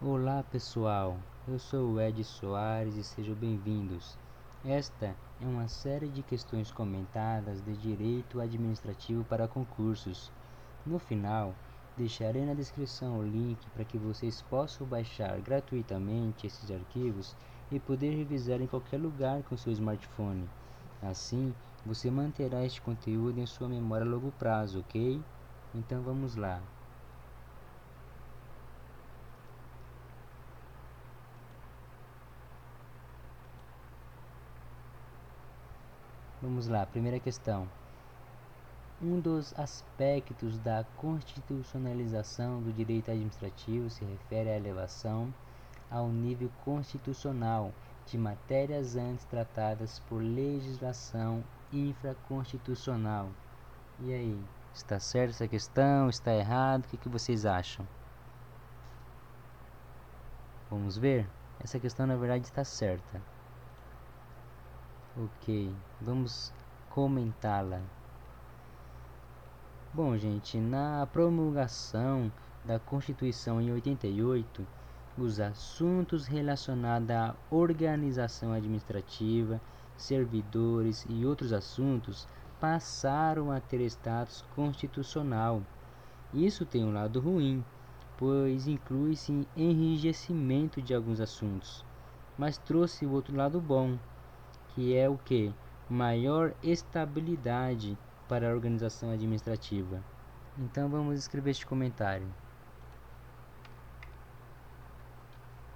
Olá pessoal, eu sou o Ed Soares e sejam bem-vindos. Esta é uma série de questões comentadas de direito administrativo para concursos. No final, deixarei na descrição o link para que vocês possam baixar gratuitamente esses arquivos e poder revisar em qualquer lugar com seu smartphone. Assim, você manterá este conteúdo em sua memória a longo prazo, ok? Então vamos lá. Vamos lá, primeira questão. Um dos aspectos da constitucionalização do direito administrativo se refere à elevação ao nível constitucional de matérias antes tratadas por legislação infraconstitucional. E aí, está certa essa questão? Está errado? O que vocês acham? Vamos ver? Essa questão na verdade está certa. Ok, vamos comentá-la. Bom, gente, na promulgação da Constituição em 88, os assuntos relacionados à organização administrativa, servidores e outros assuntos passaram a ter status constitucional. Isso tem um lado ruim, pois inclui-se enrijecimento de alguns assuntos, mas trouxe o outro lado bom, que é o que? Maior estabilidade para a organização administrativa. Então vamos escrever este comentário.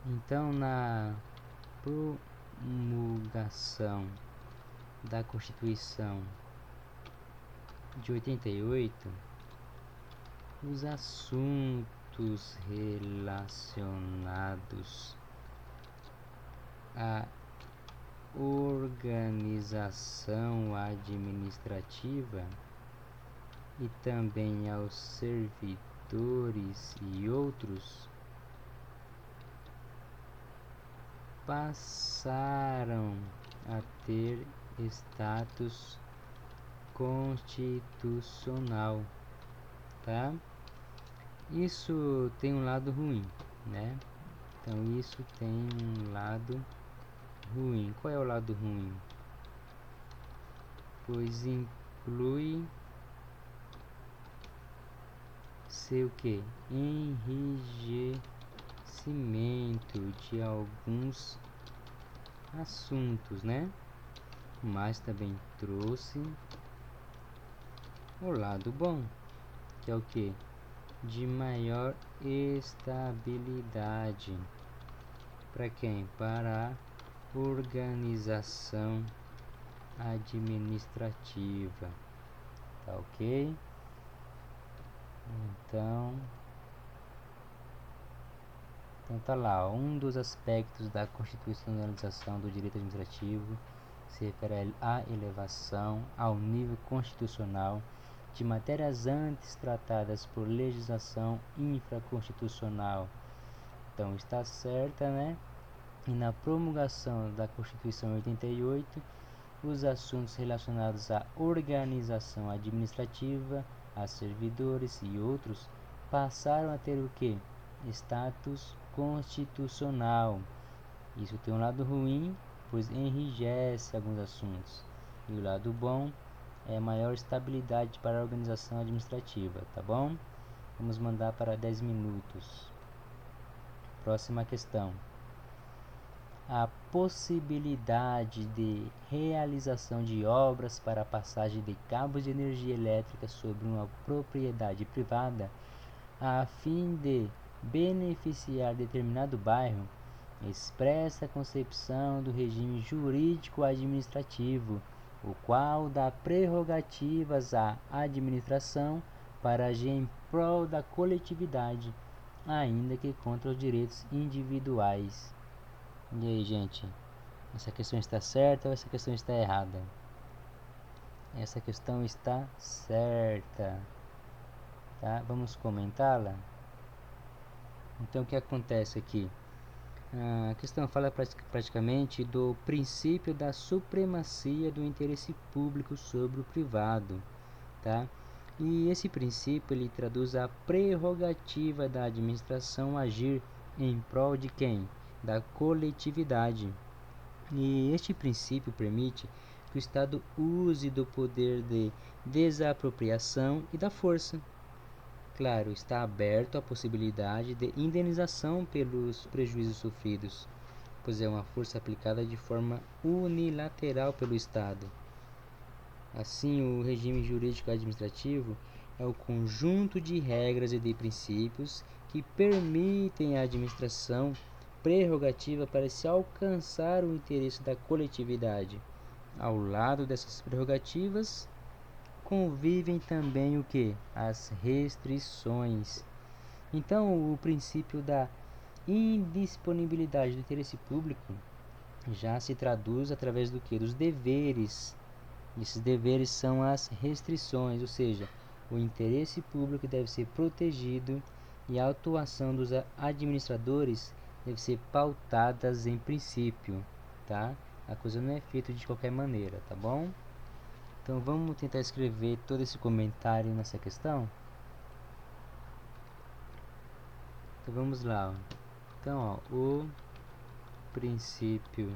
Então, na promulgação da Constituição de 88, os assuntos relacionados à organização administrativa e também aos servidores e outros passaram a ter status constitucional, tá? Isso tem um lado ruim, né? Então isso tem um lado ruim. Qual é o lado ruim? Pois inclui ser o que? Enrijecimento de alguns assuntos, né? Mas também trouxe o lado bom, que é o que? De maior estabilidade. Para quem? Para a organização administrativa. Tá ok? Então tá lá, um dos aspectos da constitucionalização do direito administrativo se refere à elevação ao nível constitucional de matérias antes tratadas por legislação infraconstitucional. Então está certa, né? E na promulgação da Constituição em 88, os assuntos relacionados à organização administrativa, a servidores e outros passaram a ter o que? Status constitucional. Isso tem um lado ruim, pois enrijece alguns assuntos. E o lado bom é maior estabilidade para a organização administrativa, tá bom? Vamos mandar para 10 minutos. Próxima questão. A possibilidade de realização de obras para a passagem de cabos de energia elétrica sobre uma propriedade privada a fim de beneficiar determinado bairro expressa a concepção do regime jurídico-administrativo, o qual dá prerrogativas à administração para agir em prol da coletividade, ainda que contra os direitos individuais. E aí, gente? Essa questão está certa ou essa questão está errada? Essa questão está certa, tá? Vamos comentá-la? Então, o que acontece aqui? A questão fala praticamente do princípio da supremacia do interesse público sobre o privado, tá? E esse princípio ele traduz a prerrogativa da administração agir em prol de quem? Da coletividade. E este princípio permite que o Estado use do poder de desapropriação e da força. Claro, está aberto à possibilidade de indenização pelos prejuízos sofridos, pois é uma força aplicada de forma unilateral pelo Estado. Assim, o regime jurídico administrativo é o conjunto de regras e de princípios que permitem à administração prerrogativa para se alcançar o interesse da coletividade. Ao lado dessas prerrogativas, convivem também o que? As restrições. Então, o princípio da indisponibilidade do interesse público já se traduz através do que? Dos deveres. Esses deveres são as restrições, ou seja, o interesse público deve ser protegido e a atuação dos administradores deve ser pautadas em princípio, tá? A coisa não é feita de qualquer maneira, tá bom? Então vamos tentar escrever todo esse comentário nessa questão? Então vamos lá. Então, o princípio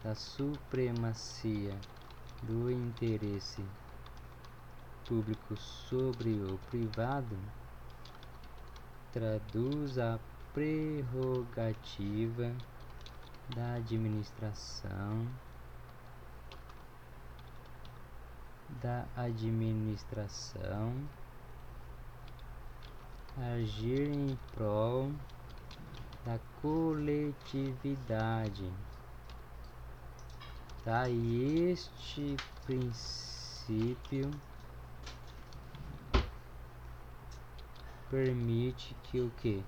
da supremacia do interesse público sobre o privado traduz a prerrogativa da administração agir em prol da coletividade, tá? E este princípio permite que o quê?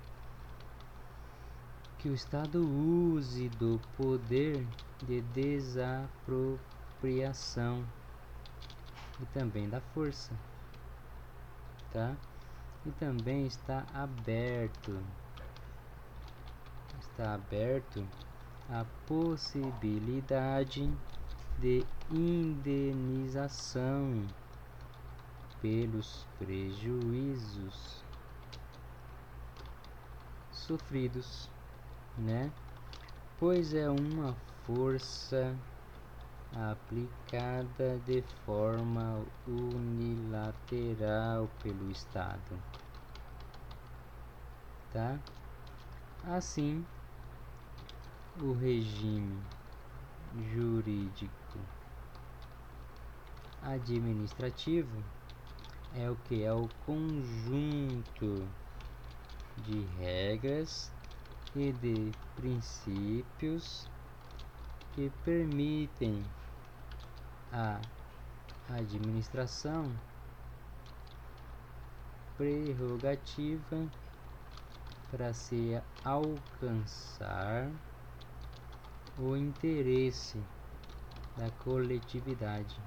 Que o Estado use do poder de desapropriação e também da força, tá? E também está aberto a possibilidade de indenização pelos prejuízos sofridos, né? Pois é uma força aplicada de forma unilateral pelo Estado, tá? Assim, o regime jurídico administrativo é o que? É o conjunto de regras e de princípios que permitem à administração prerrogativa para se alcançar o interesse da coletividade.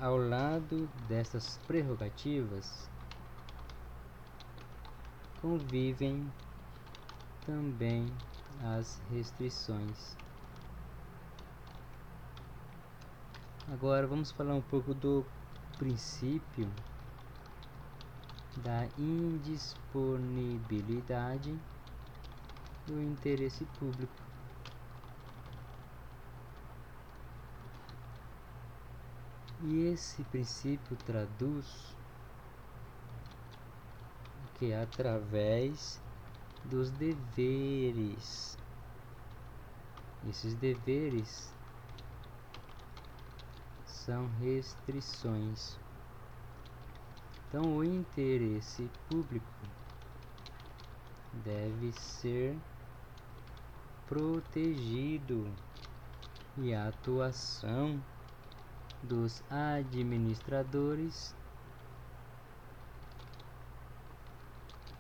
Ao lado dessas prerrogativas, convivem também as restrições. Agora vamos falar um pouco do princípio da indisponibilidade do interesse público. E esse princípio traduz que através dos deveres. Esses deveres são restrições. Então, o interesse público deve ser protegido e a atuação dos administradores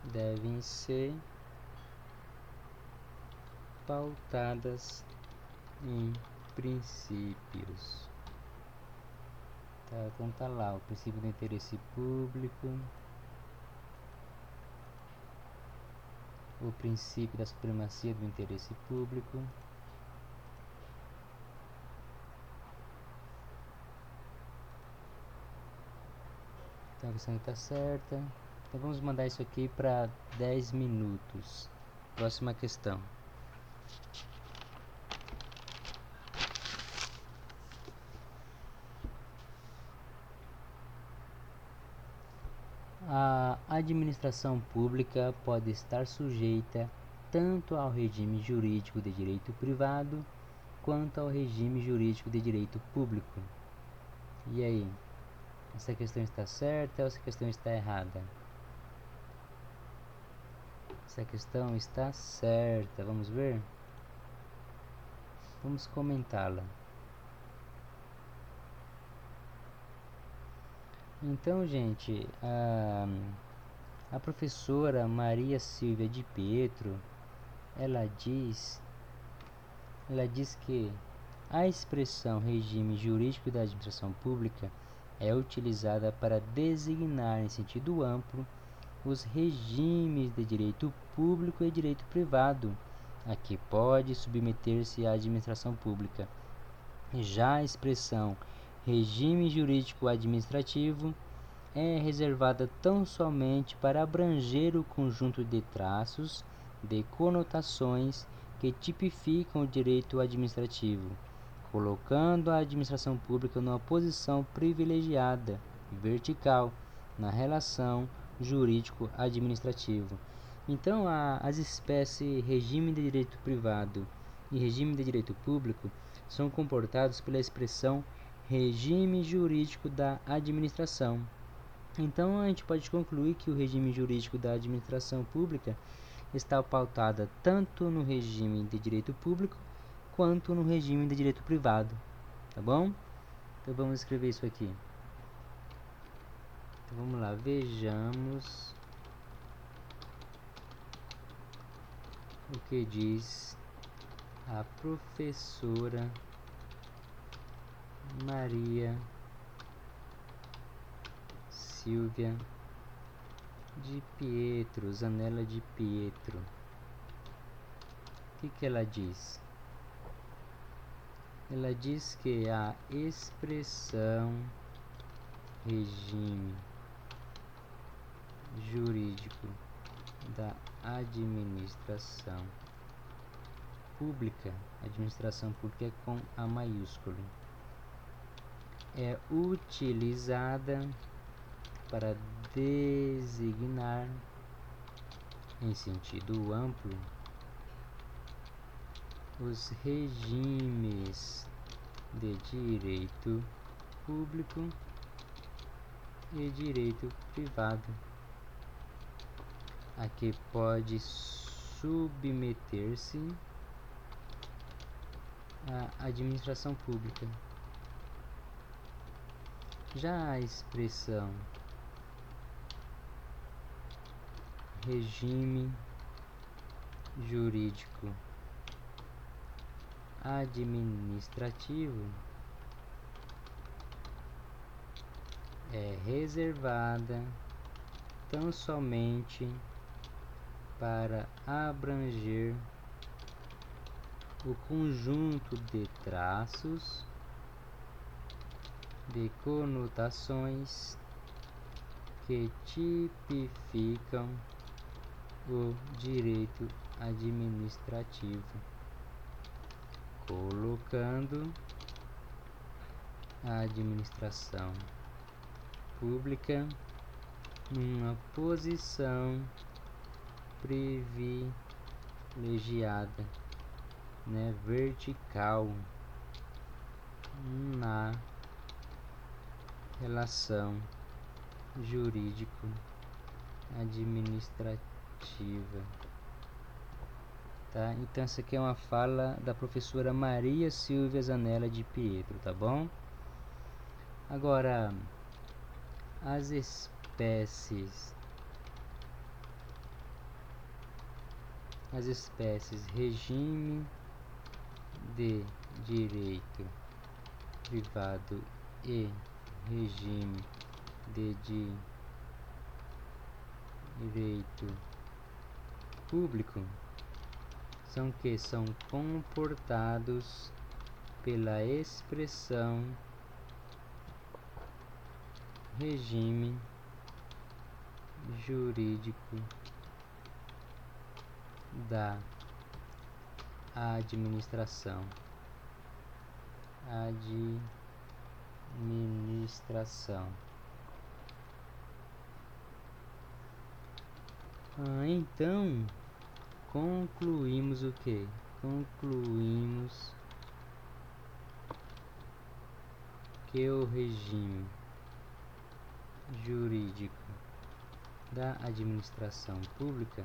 devem ser pautadas em princípios. Tá, então tá lá o princípio do interesse público, o princípio da supremacia do interesse público, então a questão está certa. Então vamos mandar isso aqui para 10 minutos. Próxima questão. A administração pública pode estar sujeita tanto ao regime jurídico de direito privado quanto ao regime jurídico de direito público. E aí? Essa questão está certa ou essa questão está errada? Essa questão está certa. Vamos ver? Vamos comentá-la. Então, gente, a professora Maria Silvia de Pietro, ela diz que a expressão regime jurídico da administração pública é utilizada para designar em sentido amplo os regimes de direito público e direito privado a que pode submeter-se a administração pública. Já a expressão regime jurídico administrativo é reservada tão somente para abranger o conjunto de traços, de conotações que tipificam o direito administrativo, colocando a administração pública numa posição privilegiada, vertical, na relação jurídico-administrativo. Então, as espécies regime de direito privado e regime de direito público são comportados pela expressão regime jurídico da administração. Então, a gente pode concluir que o regime jurídico da administração pública está pautada tanto no regime de direito público quanto no regime de direito privado, tá bom? Então, vamos escrever isso aqui. Então, vamos lá, vejamos o que diz a professora Maria Silvia de Pietro, Zanella de Pietro. O que ela diz? Ela diz que a expressão regime jurídico da administração pública, administração pública é com A maiúsculo, é utilizada para designar em sentido amplo os regimes de direito público e direito privado a que pode submeter-se a administração pública. Já a expressão regime jurídico administrativo é reservada tão somente para abranger o conjunto de traços, de conotações que tipificam o direito administrativo, colocando a administração pública numa posição privilegiada, vertical, na relação jurídico-administrativa. Tá? Então essa aqui é uma fala da professora Maria Silvia Zanella de Pietro, tá bom? Agora, as espécies regime de direito privado e regime de direito público são comportados pela expressão regime jurídico da administração. Então, concluímos o que? Concluímos que o regime jurídico da administração pública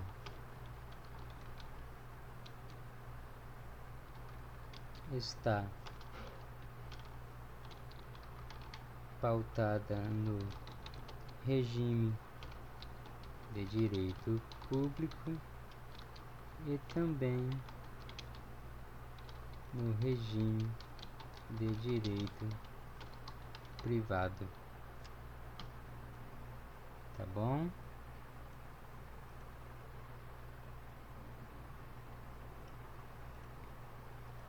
está pautada no regime de direito público e também no regime de direito privado, tá bom?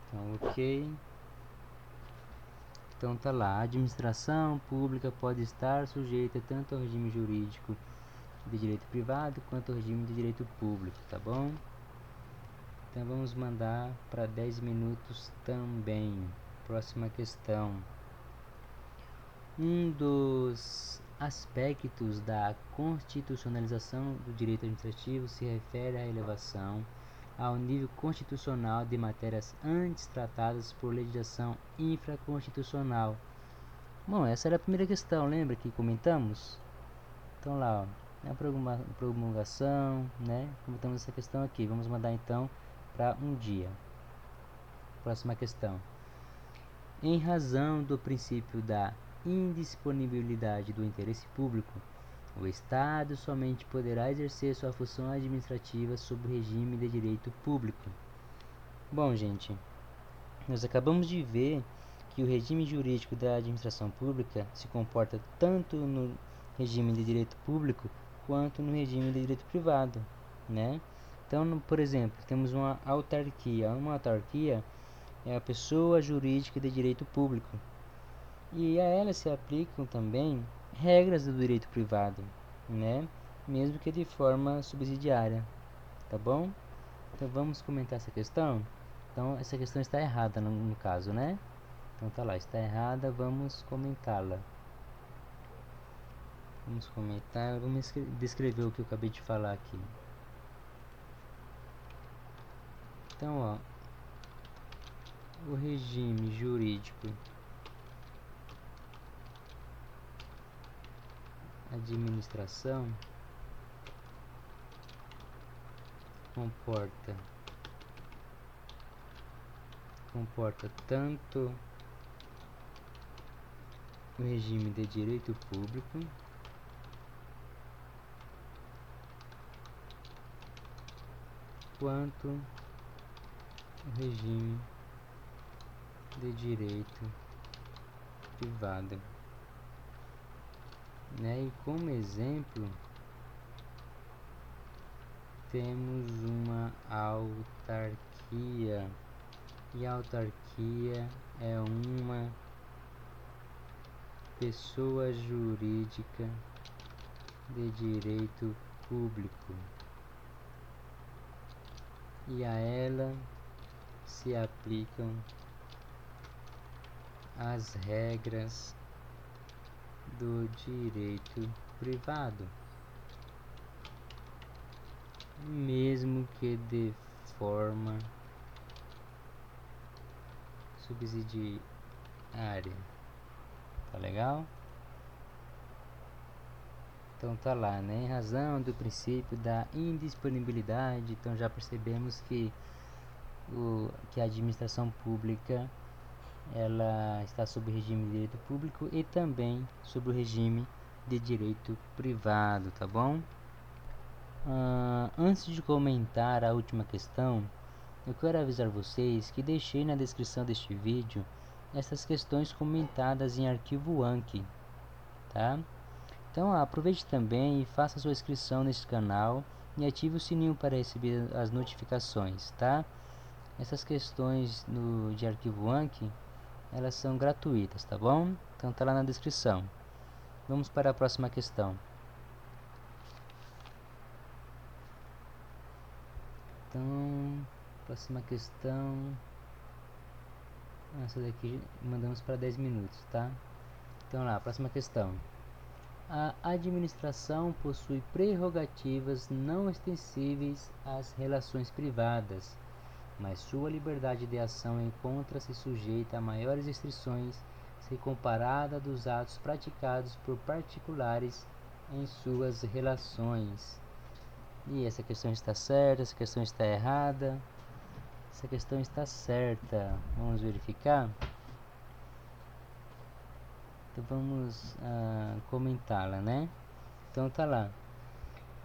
Então, ok. Então tá lá, a administração pública pode estar sujeita tanto ao regime jurídico de direito privado quanto ao regime de direito público, tá bom? Então vamos mandar para 10 minutos também. Próxima questão. Um dos aspectos da constitucionalização do direito administrativo se refere à elevação ao nível constitucional de matérias antes tratadas por legislação infraconstitucional. Bom, essa era a primeira questão, lembra que comentamos? Então lá, ó, a promulgação, né? Comentamos essa questão aqui. Vamos mandar então para um dia. Próxima questão. Em razão do princípio da indisponibilidade do interesse público, o Estado somente poderá exercer sua função administrativa sob o regime de direito público. Bom, gente, nós acabamos de ver que o regime jurídico da administração pública se comporta tanto no regime de direito público quanto no regime de direito privado, né? Então, por exemplo, temos uma autarquia. Uma autarquia é a pessoa jurídica de direito público, e a ela se aplicam também regras do direito privado, né? Mesmo que de forma subsidiária, tá bom? Então vamos comentar essa questão. Então essa questão está errada no caso, né? Então tá lá, está errada, vamos comentá-la. Vamos comentar, vamos descrever o que eu acabei de falar aqui. Então, ó, o regime jurídico administração comporta tanto o regime de direito público quanto o regime de direito privado, né? E como exemplo temos uma autarquia, e a autarquia é uma pessoa jurídica de direito público, e a ela se aplicam as regras do direito privado, mesmo que de forma subsidiária. Tá legal? Então tá lá, né? Em razão do princípio da indisponibilidade, então já percebemos que a administração pública ela está sob o regime de direito público e também sob o regime de direito privado, tá bom? Antes de comentar a última questão, eu quero avisar vocês que deixei na descrição deste vídeo essas questões comentadas em arquivo Anki, tá? Então aproveite também e faça sua inscrição nesse canal e ative o sininho para receber as notificações, tá? Essas questões de arquivo Anki, elas são gratuitas, tá bom? Então tá lá na descrição. Vamos para a próxima questão. Então, próxima questão. Essa daqui mandamos para 10 minutos, tá? Então lá, próxima questão. A administração possui prerrogativas não extensíveis às relações privadas, mas sua liberdade de ação encontra-se sujeita a maiores restrições se comparada à dos atos praticados por particulares em suas relações. E essa questão está certa, essa questão está errada. Essa questão está certa. Vamos verificar? Então vamos comentá-la, né? Então tá lá.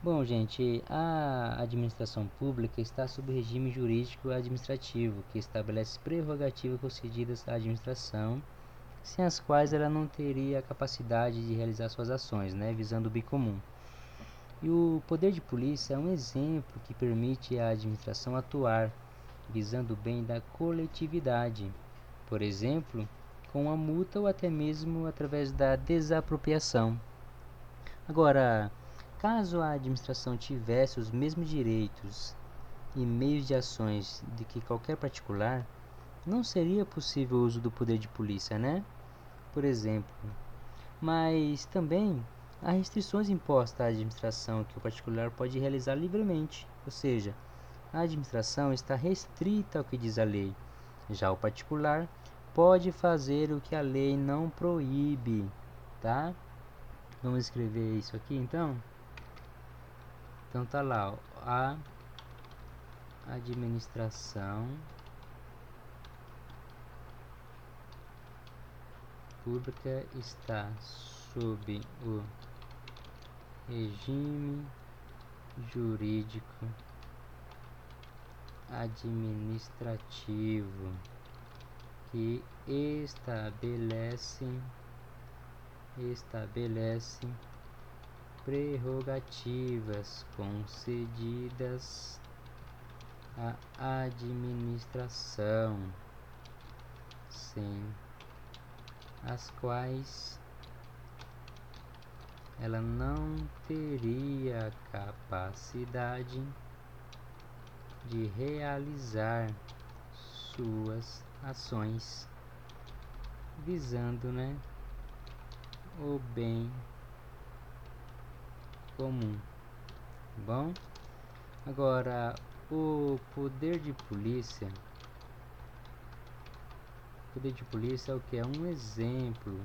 Bom, gente, a administração pública está sob regime jurídico administrativo, que estabelece prerrogativas concedidas à administração, sem as quais ela não teria a capacidade de realizar suas ações, né, visando o bem comum. E o poder de polícia é um exemplo que permite à administração atuar, visando o bem da coletividade, por exemplo, com a multa ou até mesmo através da desapropriação. Agora, caso a administração tivesse os mesmos direitos e meios de ações de que qualquer particular, não seria possível o uso do poder de polícia, né? Por exemplo. Mas também há restrições impostas à administração que o particular pode realizar livremente, ou seja, a administração está restrita ao que diz a lei. Já o particular pode fazer o que a lei não proíbe, tá? Vamos escrever isso aqui então? Então tá lá, ó, a administração pública está sob o regime jurídico administrativo que estabelece prerrogativas concedidas à administração, sem as quais ela não teria capacidade de realizar suas ações, visando, né, o bem comum. Bom, agora o poder de polícia. O poder de polícia é o que? É um exemplo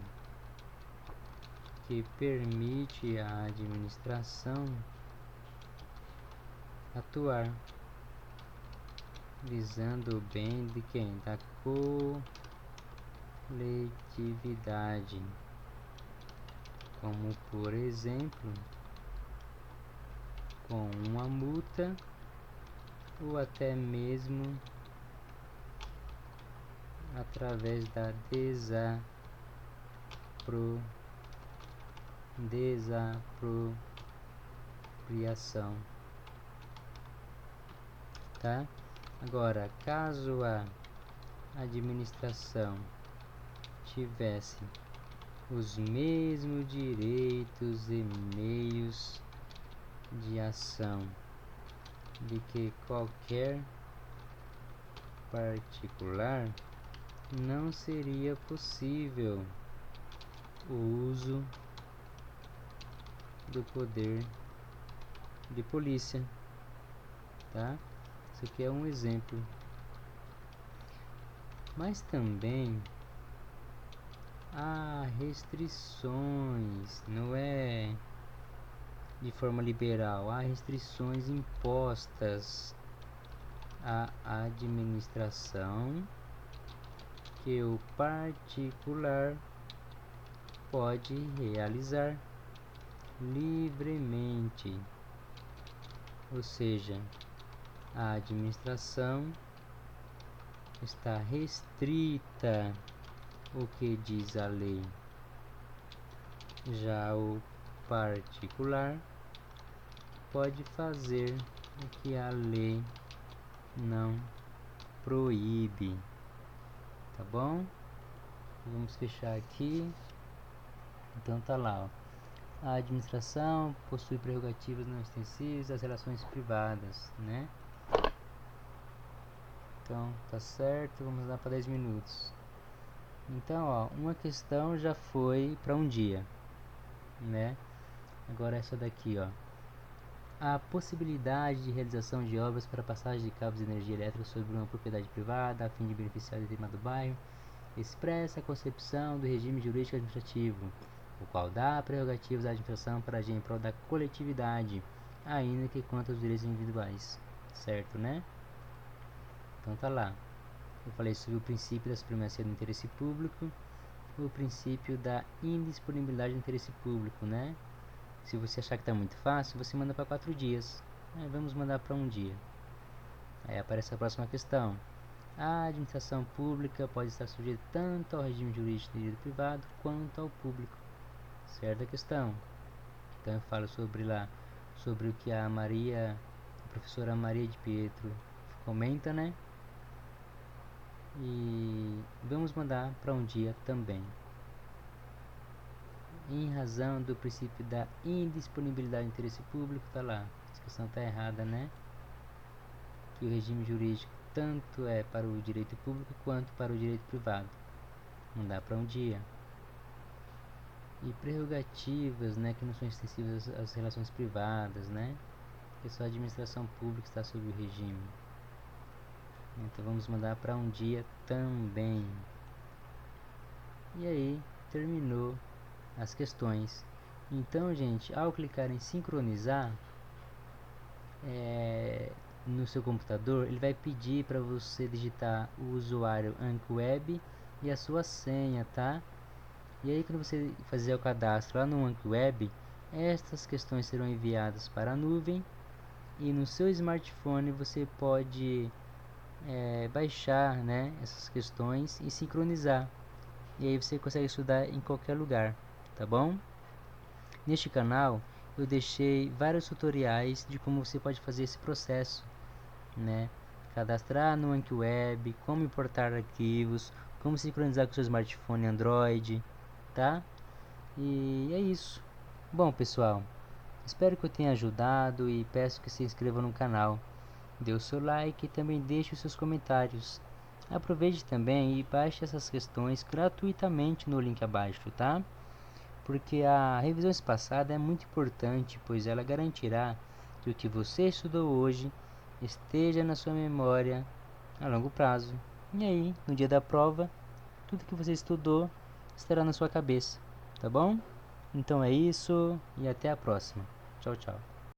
que permite à administração atuar, visando o bem de quem? Da coletividade, como por exemplo, com uma multa ou até mesmo através da desapropriação, tá? Agora, caso a administração tivesse os mesmos direitos e meios de ação de que qualquer particular, não seria possível o uso do poder de polícia, tá? Isso aqui é um exemplo. Mas também há restrições, não é de forma liberal, há restrições impostas à administração que o particular pode realizar livremente, ou seja, a administração está restrita ao que diz a lei. Já o particular pode fazer o que a lei não proíbe, tá bom? Vamos fechar aqui. Então tá lá, ó. A administração possui prerrogativas não extensíveis às relações privadas, né? Então, tá certo, vamos lá para 10 minutos. Então, ó, uma questão já foi para um dia, né? Agora essa daqui, ó. A possibilidade de realização de obras para passagem de cabos de energia elétrica sobre uma propriedade privada a fim de beneficiar determinado bairro expressa a concepção do regime jurídico administrativo, o qual dá prerrogativas à administração para agir em prol da coletividade, ainda que quanto aos direitos individuais. Certo, né? Então tá lá. Eu falei sobre o princípio da supremacia do interesse público, o princípio da indisponibilidade do interesse público, né? Se você achar que está muito fácil, você manda para 4 dias. Vamos mandar para um dia. Aí aparece a próxima questão. A administração pública pode estar sujeita tanto ao regime jurídico do direito privado quanto ao público. Certa questão. Então eu falo sobre o que a professora Maria de Pietro comenta, né? E vamos mandar para um dia também. Em razão do princípio da indisponibilidade do interesse público, tá lá. A questão está errada, né? Que o regime jurídico tanto é para o direito público quanto para o direito privado. Não dá para um dia. E prerrogativas, né, que não são extensivas às relações privadas, né? Porque só a administração pública está sob o regime. Então vamos mandar para um dia também. E aí, terminou as questões. Então, gente, ao clicar em sincronizar no seu computador, ele vai pedir para você digitar o usuário AnkiWeb e a sua senha, tá? E aí, quando você fazer o cadastro lá no AnkiWeb, estas questões serão enviadas para a nuvem e no seu smartphone você pode baixar, né, essas questões e sincronizar. E aí você consegue estudar em qualquer lugar, tá bom? Neste canal eu deixei vários tutoriais de como você pode fazer esse processo, né? Cadastrar no AnkiWeb, como importar arquivos, como sincronizar com seu smartphone Android, tá? E é isso. Bom, pessoal, espero que eu tenha ajudado e peço que se inscreva no canal. Dê o seu like e também deixe os seus comentários. Aproveite também e baixe essas questões gratuitamente no link abaixo, tá? Porque a revisão espaçada é muito importante, pois ela garantirá que o que você estudou hoje esteja na sua memória a longo prazo. E aí, no dia da prova, tudo que você estudou estará na sua cabeça, tá bom? Então é isso e até a próxima. Tchau, tchau.